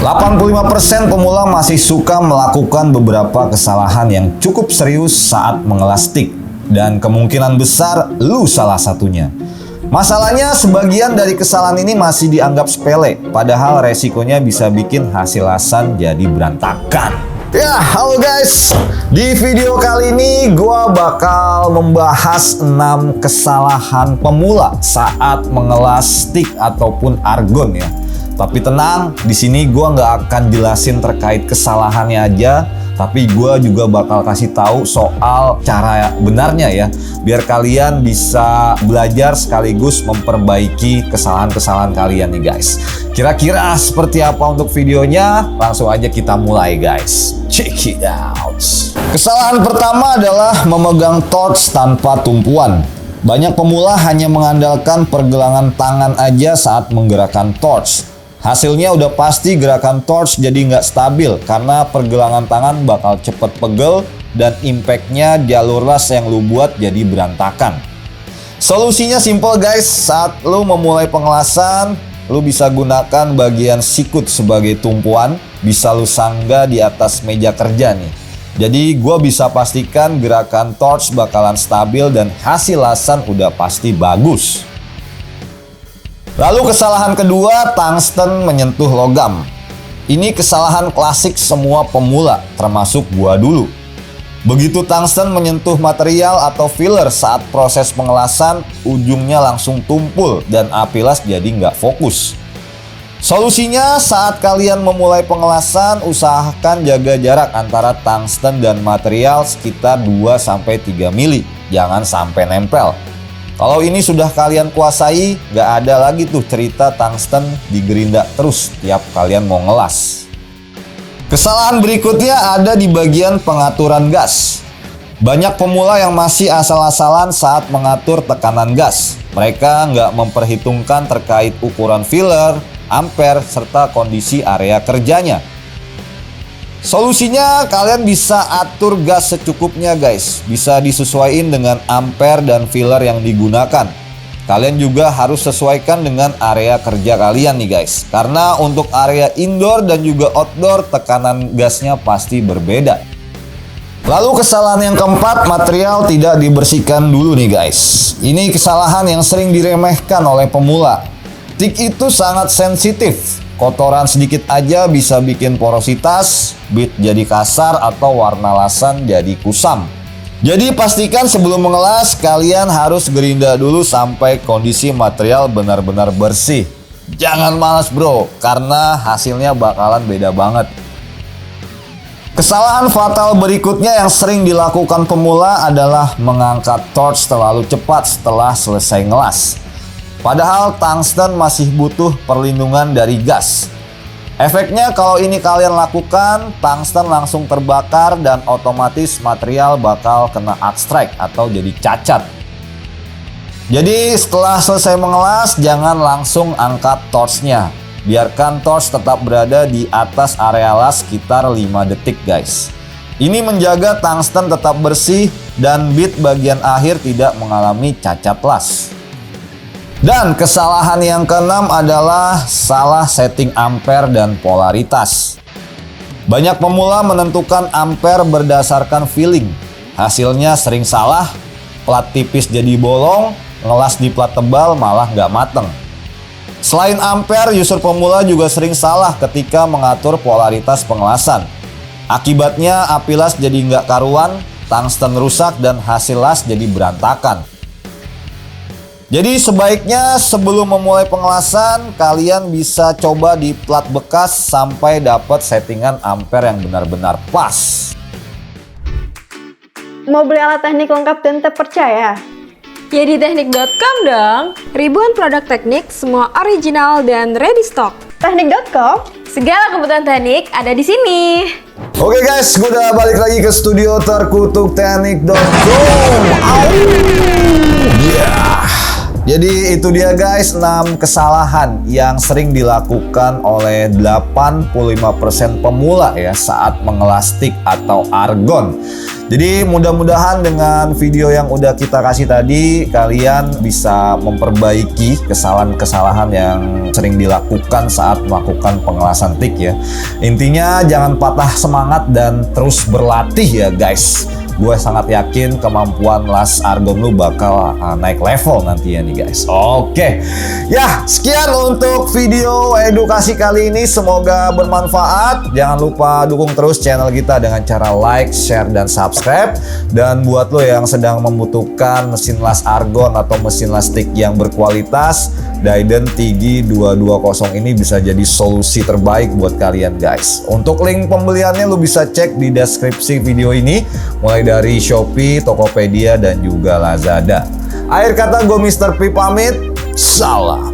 85% pemula masih suka melakukan beberapa kesalahan yang cukup serius saat mengelas stick. Dan kemungkinan besar lu salah satunya. Masalahnya sebagian dari kesalahan ini masih dianggap sepele, padahal resikonya bisa bikin hasil lasan jadi berantakan. Ya, halo guys. Di video kali ini gua bakal membahas 6 kesalahan pemula saat mengelas stick ataupun argon ya. Tapi tenang, di sini gua nggak akan jelasin terkait kesalahannya aja, tapi gua juga bakal kasih tahu soal cara benarnya ya, biar kalian bisa belajar sekaligus memperbaiki kesalahan-kesalahan kalian nih guys. Kira-kira seperti apa untuk videonya? Langsung aja kita mulai guys. Check it out. Kesalahan pertama adalah memegang torch tanpa tumpuan. Banyak pemula hanya mengandalkan pergelangan tangan aja saat menggerakkan torch. Hasilnya udah pasti gerakan torch jadi nggak stabil karena pergelangan tangan bakal cepet pegel dan impactnya jalur las yang lu buat jadi berantakan. Solusinya simple guys, saat lu memulai pengelasan, lu bisa gunakan bagian sikut sebagai tumpuan, bisa lu sanggah di atas meja kerja nih. Jadi gua bisa pastikan gerakan torch bakalan stabil dan hasil lasan udah pasti bagus. Lalu kesalahan kedua, tungsten menyentuh logam. Ini kesalahan klasik semua pemula, termasuk gua dulu. Begitu tungsten menyentuh material atau filler saat proses pengelasan, ujungnya langsung tumpul dan api las jadi nggak fokus. Solusinya saat kalian memulai pengelasan, usahakan jaga jarak antara tungsten dan material sekitar 2-3 mili. Jangan sampai nempel. Kalau ini sudah kalian kuasai, gak ada lagi tuh cerita tungsten digerinda terus tiap kalian mau ngelas. Kesalahan berikutnya ada di bagian pengaturan gas. Banyak pemula yang masih asal-asalan saat mengatur tekanan gas. Mereka nggak memperhitungkan terkait ukuran filler, ampere, serta kondisi area kerjanya. Solusinya kalian bisa atur gas secukupnya guys. Bisa disesuaikan dengan ampere dan filler yang digunakan. Kalian juga harus sesuaikan dengan area kerja kalian nih guys. Karena untuk area indoor dan juga outdoor tekanan gasnya pasti berbeda. Lalu kesalahan yang keempat, material tidak dibersihkan dulu nih guys. Ini kesalahan yang sering diremehkan oleh pemula. Stick itu sangat sensitif. Kotoran sedikit aja bisa bikin porositas, bit jadi kasar, atau warna lasan jadi kusam. Jadi pastikan sebelum mengelas, kalian harus gerinda dulu sampai kondisi material benar-benar bersih. Jangan malas bro, karena hasilnya bakalan beda banget. Kesalahan fatal berikutnya yang sering dilakukan pemula adalah mengangkat torch terlalu cepat setelah selesai ngelas. Padahal tungsten masih butuh perlindungan dari gas. Efeknya kalau ini kalian lakukan, tungsten langsung terbakar dan otomatis material bakal kena arc strike atau jadi cacat. Jadi setelah selesai mengelas, jangan langsung angkat torchnya. Biarkan torch tetap berada di atas area las sekitar 5 detik guys. Ini menjaga tungsten tetap bersih dan bit bagian akhir tidak mengalami cacat las. Dan kesalahan yang keenam adalah salah setting ampere dan polaritas. Banyak pemula menentukan ampere berdasarkan feeling. Hasilnya sering salah, plat tipis jadi bolong, ngelas di plat tebal malah nggak mateng. Selain ampere, user pemula juga sering salah ketika mengatur polaritas pengelasan. Akibatnya api las jadi nggak karuan, tungsten rusak dan hasil las jadi berantakan. Jadi sebaiknya sebelum memulai pengelasan, kalian bisa coba di plat bekas sampai dapat settingan ampere yang benar-benar pas. Mau beli alat teknik lengkap dan terpercaya? Ya di teknik.com dong. Ribuan produk teknik, semua original dan ready stock. Teknik.com? Segala kebutuhan teknik ada di sini. Oke guys, gue udah balik lagi ke studio terkutuk teknik.com. Yeah. Jadi itu dia guys 6 kesalahan yang sering dilakukan oleh 85% pemula ya saat mengelas stick atau argon. Jadi mudah-mudahan dengan video yang udah kita kasih tadi kalian bisa memperbaiki kesalahan-kesalahan yang sering dilakukan saat melakukan pengelasan stick ya. Intinya jangan patah semangat dan terus berlatih ya guys. Gue sangat yakin kemampuan las argon lu bakal naik level nantinya nih guys. Oke, ya sekian untuk video edukasi kali ini. Semoga bermanfaat. Jangan lupa dukung terus channel kita dengan cara like, share, dan subscribe. Dan buat lo yang sedang membutuhkan mesin las argon atau mesin las stick yang berkualitas, Diden Tigi 220 ini bisa jadi solusi terbaik buat kalian guys. Untuk link pembeliannya lo bisa cek di deskripsi video ini, mulai dari Shopee, Tokopedia, dan juga Lazada. Akhir kata gue Mr. P pamit, salam.